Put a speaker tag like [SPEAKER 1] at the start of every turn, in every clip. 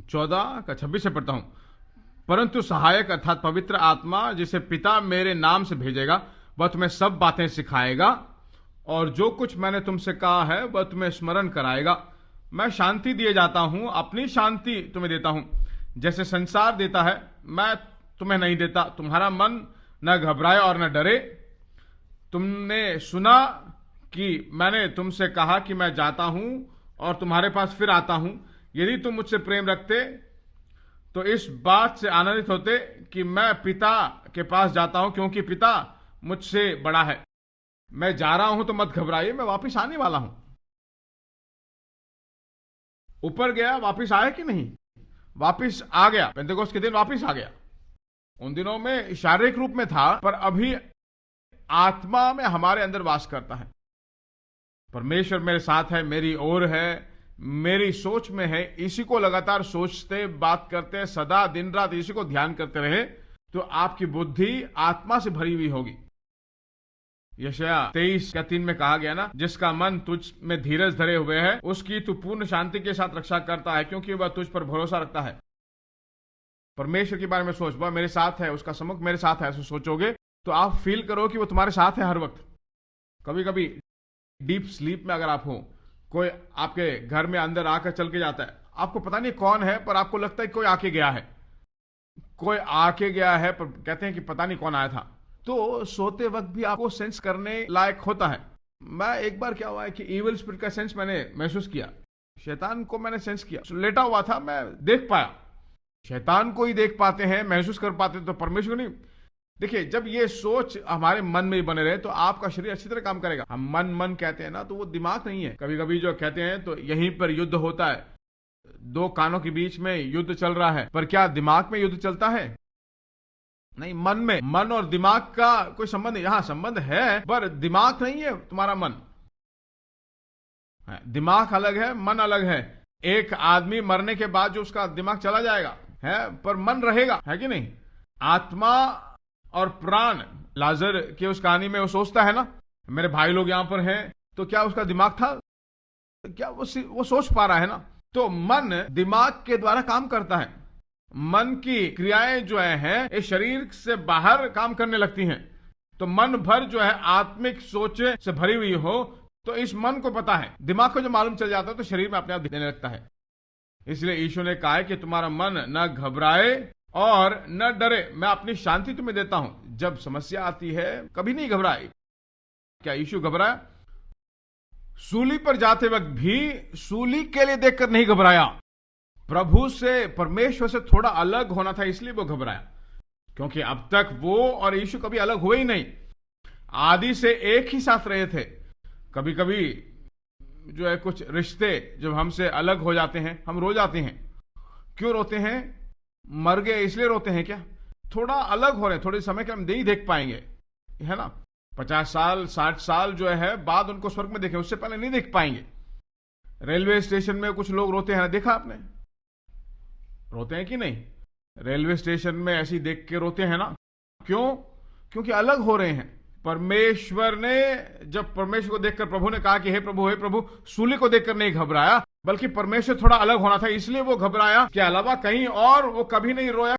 [SPEAKER 1] 14 का 26 से पढ़ता हूं। परंतु सहायक अर्थात पवित्र आत्मा जिसे पिता मेरे नाम से भेजेगा वह तुम्हें सब बातें सिखाएगा और जो कुछ मैंने तुमसे कहा है वह तुम्हें स्मरण कराएगा। मैं शांति दिए जाता हूं, अपनी शांति तुम्हें देता हूं। जैसे संसार देता है मैं तुम्हें नहीं देता। तुम्हारा मन न घबराए और न डरे। तुमने सुना कि मैंने तुमसे कहा कि मैं जाता हूं और तुम्हारे पास फिर आता हूं। यदि तुम मुझसे प्रेम रखते तो इस बात से आनंदित होते कि मैं पिता के पास जाता हूं, क्योंकि पिता मुझसे बड़ा है। मैं जा रहा हूं तो मत घबराइए, मैं वापस आने वाला हूं। ऊपर गया, वापस आया कि नहीं? वापस आ गया। पेंतेकोस्त के दिन वापस आ गया। उन दिनों में शारीरिक रूप में था, पर अभी आत्मा में हमारे अंदर वास करता है। परमेश्वर मेरे साथ है, मेरी ओर है, मेरी सोच में है। इसी को लगातार सोचते, बात करते, सदा दिन रात इसी को ध्यान करते रहे तो आपकी बुद्धि आत्मा से भरी हुई होगी। यशायाह 23:3 में कहा गया ना, जिसका मन तुझ में धीरज धरे हुए है उसकी तू पूर्ण शांति के साथ रक्षा करता है, क्योंकि वह तुझ पर भरोसा रखता है। परमेश्वर के बारे में सोच, वह मेरे साथ है, उसका सम्मुख मेरे साथ है। ऐसे सोचोगे तो आप फील करो कि वो तुम्हारे साथ है हर वक्त। कभी कभी डीप स्लीप में अगर आप हो, कोई आपके घर में अंदर आकर चल के जाता है, आपको पता नहीं कौन है, पर आपको लगता है कोई आके गया है, कोई आके गया है, पर कहते हैं कि पता नहीं कौन आया था। तो सोते वक्त भी आपको सेंस करने लायक होता है। मैं एक बार क्या हुआ है कि इविल स्पिरिट का सेंस मैंने महसूस किया, शैतान को मैंने सेंस किया। लेटा हुआ था, मैं देख पाया। शैतान को ही देख पाते हैं, महसूस कर पाते, तो परमेश्वर नहीं। देखिए, जब ये सोच हमारे मन में ही बने रहे तो आपका शरीर अच्छी तरह काम करेगा। हम मन मन कहते हैं ना, तो वो दिमाग नहीं है। कभी कभी जो कहते हैं तो यहीं पर युद्ध होता है, दो कानों के बीच में युद्ध चल रहा है, पर क्या दिमाग में युद्ध चलता है? नहीं, मन में। मन और दिमाग का कोई संबंध नहीं। यहां संबंध है, पर दिमाग नहीं है तुम्हारा मन। दिमाग अलग है, मन अलग है। एक आदमी मरने के बाद जो उसका दिमाग चला जाएगा है, पर मन रहेगा, है कि नहीं? आत्मा और प्राण, लाजर की उस कहानी में वो सोचता है ना, मेरे भाई लोग यहां पर हैं, तो क्या उसका दिमाग था? क्या वो सोच पा रहा है ना? तो मन दिमाग के द्वारा काम करता है। मन की क्रियाएं जो हैं इस शरीर से बाहर काम करने लगती हैं। तो मन भर जो है आत्मिक सोचे से भरी हुई हो तो इस मन को पता है, दिमाग को जो मालूम चल जाता है तो शरीर में अपने आप दिखने लगता है। इसलिए यीशु ने कहा है कि तुम्हारा मन न घबराए और न डरे, मैं अपनी शांति तुम्हें देता हूं। जब समस्या आती है कभी नहीं घबराए। क्या यीशु घबराया? सूली पर जाते वक्त भी सूली के लिए देखकर नहीं घबराया। प्रभु से, परमेश्वर से थोड़ा अलग होना था, इसलिए वो घबराया, क्योंकि अब तक वो और यीशु कभी अलग हुए ही नहीं। आदि से एक ही साथ रहे थे। कभी कभी जो है कुछ रिश्ते जब हमसे अलग हो जाते हैं, हम रो जाते हैं। क्यों रोते हैं? मर गए इसलिए रोते हैं क्या? थोड़ा अलग हो रहे हैं, थोड़े समय के हम नहीं देख पाएंगे, है ना? 50 साल 60 साल जो है बाद उनको स्वर्ग में देखें, उससे पहले नहीं देख पाएंगे। रेलवे स्टेशन में कुछ लोग रोते हैं, देखा आपने? रोते हैं कि नहीं? रेलवे स्टेशन में ऐसी देख के रोते हैं ना। क्यों? क्योंकि अलग हो रहे हैं। परमेश्वर ने, जब परमेश्वर को देखकर प्रभु ने कहा कि हे प्रभु, सूली को देखकर नहीं घबराया, बल्कि परमेश्वर थोड़ा अलग होना था इसलिए वो घबराया। के अलावा कहीं और वो कभी नहीं रोया,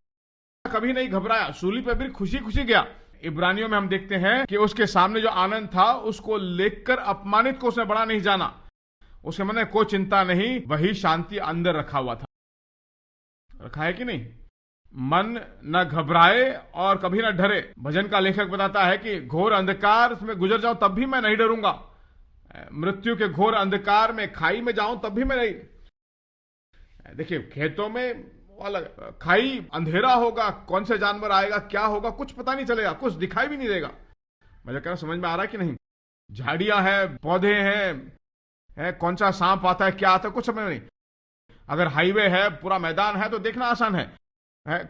[SPEAKER 1] कभी नहीं घबराया। सूली पे भी खुशी खुशी गया। इब्रानियों में हम देखते हैं कि उसके सामने जो आनंद था उसको लेकर अपमानित को उसने बड़ा नहीं जाना। उसके मन में कोई चिंता नहीं, वही शांति अंदर रखा हुआ था। रखा है कि नहीं? मन न घबराए और कभी न डरे। भजन का लेखक बताता है कि घोर अंधकार में गुजर जाऊं तब भी मैं नहीं डरूंगा। मृत्यु के घोर अंधकार में खाई में जाऊं तब भी मैं नहीं। देखिए, खेतों में अलग खाई, अंधेरा होगा, कौन से जानवर आएगा, क्या होगा, कुछ पता नहीं चलेगा, कुछ दिखाई भी नहीं देगा। मुझे कहना समझ में आ रहा है कि नहीं? झाड़ियां हैं, पौधे हैं, कौन सा सांप आता है, क्या आता है, कुछ समझ नहीं। अगर हाईवे है, पूरा मैदान है तो देखना आसान है,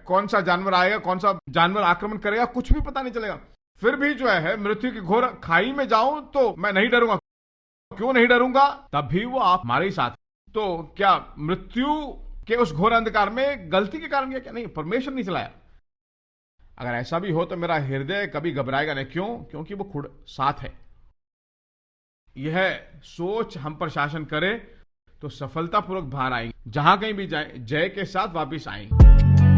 [SPEAKER 1] कौन सा जानवर आएगा, कौन सा जानवर आक्रमण करेगा, कुछ भी पता नहीं चलेगा। फिर भी जो है मृत्यु की घोर खाई में जाऊं तो मैं नहीं डरूंगा। क्यों नहीं डरूंगा? तब भी वो आप हमारे ही साथ। तो क्या मृत्यु के उस घोर अंधकार में गलती के कारण क्या? नहीं, परमेश्वर नहीं चलाया। अगर ऐसा भी हो तो मेरा हृदय कभी घबराएगा नहीं। क्यों? क्योंकि वो खुद साथ है। यह सोच हम पर शासन करे तो सफलतापूर्वक बाहर आएंगे, जहां कहीं भी जाए जय के साथ वापिस आएंगे।